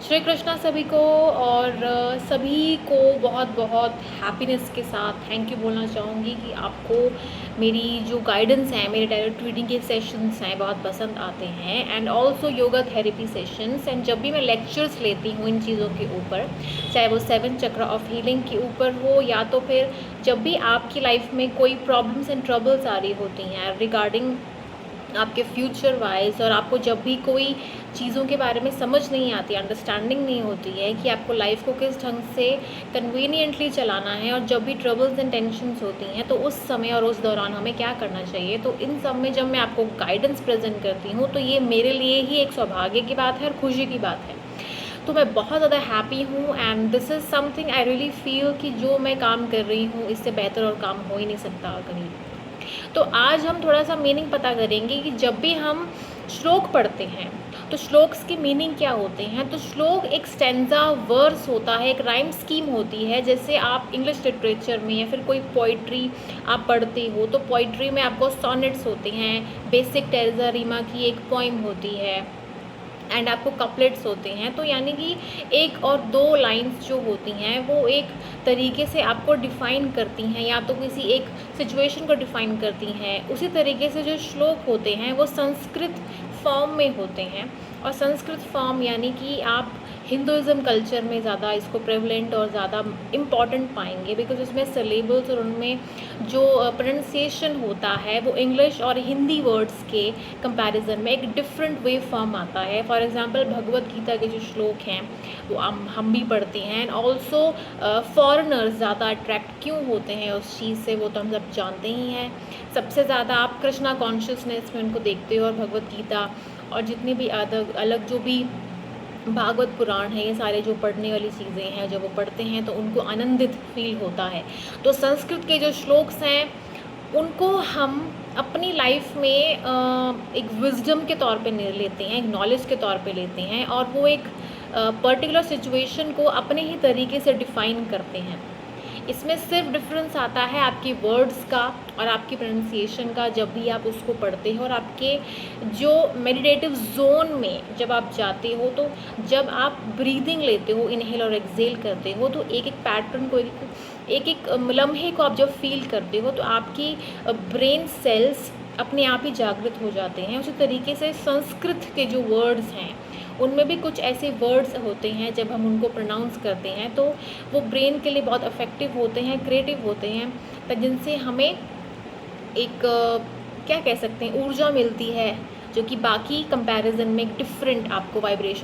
श्री कृष्णा सभी को। और सभी को बहुत बहुत हैप्पीनेस के साथ थैंक यू बोलना चाहूँगी कि आपको मेरी जो गाइडेंस है, मेरे डायरेक्ट रीडिंग के सेशंस हैं बहुत पसंद आते हैं, and also yoga therapy sessions. And जब भी मैं लेक्चर्स लेती हूँ इन चीज़ों के ऊपर, चाहे वो 7 चक्र ऑफ हीलिंग के ऊपर हो, या तो फिर जब भी आपकी लाइफ में कोई प्रॉब्लम्स एंड ट्रबल्स आ रही होती हैं रिगार्डिंग आपके फ्यूचर वाइज, और आपको जब भी कोई चीज़ों के बारे में समझ नहीं आती, अंडरस्टैंडिंग नहीं होती है कि आपको लाइफ को किस ढंग से कन्वीनियंटली चलाना है, और जब भी ट्रबल्स एंड टेंशन्स होती हैं तो उस समय और उस दौरान हमें क्या करना चाहिए, तो इन सब में जब मैं आपको गाइडेंस प्रेजेंट करती हूँ तो ये मेरे लिए ही एक सौभाग्य की बात है और खुशी की बात है। तो मैं बहुत ज़्यादा हैप्पी हूँ, and this is something I really feel कि जो मैं काम कर रही हूँ इससे बेहतर और काम हो ही नहीं सकता कहीं। तो आज हम थोड़ा सा मीनिंग पता करेंगे कि जब भी हम श्लोक पढ़ते हैं तो श्लोक्स की मीनिंग क्या होते हैं। तो श्लोक एक स्टैंजा वर्स होता है, एक राइम स्कीम होती है। जैसे आप इंग्लिश लिटरेचर में या फिर कोई पोइट्री आप पढ़ते हो तो पोइट्री में आपको सोनेट्स होते हैं, बेसिक टेरेसा रीमा की एक पोइम होती है, एंड आपको कपलेट्स होते हैं। तो यानी कि एक और दो लाइंस जो होती हैं वो एक तरीके से आपको डिफ़ाइन करती हैं, या तो किसी एक सिचुएशन को डिफ़ाइन करती हैं। उसी तरीके से जो श्लोक होते हैं वो संस्कृत फॉर्म में होते हैं, और संस्कृत फॉर्म यानी कि आप हिंदुज़म कल्चर में ज़्यादा इसको प्रेवलेंट और ज़्यादा इम्पॉर्टेंट पाएंगे, बिकॉज उसमें सिलेबल्स और उनमें जो प्रोनाउंसिएशन होता है वो इंग्लिश और हिंदी वर्ड्स के कंपैरिजन में एक डिफरेंट वे फॉर्म आता है। फॉर एग्जांपल भगवत गीता के जो श्लोक हैं वो हम भी पढ़ते हैं, एंड ऑल्सो फॉरेनर्स ज़्यादा अट्रैक्ट क्यों होते हैं उस चीज़ से वो तो हम सब जानते ही हैं। सबसे ज़्यादा आप कृष्णा कॉन्शियसनेस में उनको देखते हो, और भगवत गीता और जितनी भी अलग जो भी भागवत पुराण है, ये सारे जो पढ़ने वाली चीज़ें हैं जब वो पढ़ते हैं तो उनको आनंदित फील होता है। तो संस्कृत के जो श्लोक्स हैं उनको हम अपनी लाइफ में एक विजडम के तौर पे लेते हैं, एक नॉलेज के तौर पे लेते हैं, और वो एक पर्टिकुलर सिचुएशन को अपने ही तरीके से डिफ़ाइन करते हैं। इसमें सिर्फ डिफरेंस आता है आपकी वर्ड्स का और आपकी प्रोनाउंसिएशन का जब भी आप उसको पढ़ते हो, और आपके जो मेडिटेटिव जोन में जब आप जाते हो, तो जब आप ब्रीदिंग लेते हो, इनहेल और एक्सेल करते हो, तो एक एक पैटर्न को एक एक लम्हे को आप जब फील करते हो तो आपकी ब्रेन सेल्स अपने आप ही जागृत हो जाते हैं। उसी तरीके से संस्कृत के जो वर्ड्स हैं उनमें भी कुछ ऐसे वर्ड्स होते हैं जब हम उनको प्रोनाउंस करते हैं तो वो ब्रेन के लिए बहुत इफ़ेक्टिव होते हैं, क्रिएटिव होते हैं, तो जिनसे हमें एक क्या कह सकते हैं ऊर्जा मिलती है, जो कि बाकी कंपैरिजन में एक डिफरेंट आपको वाइब्रेशन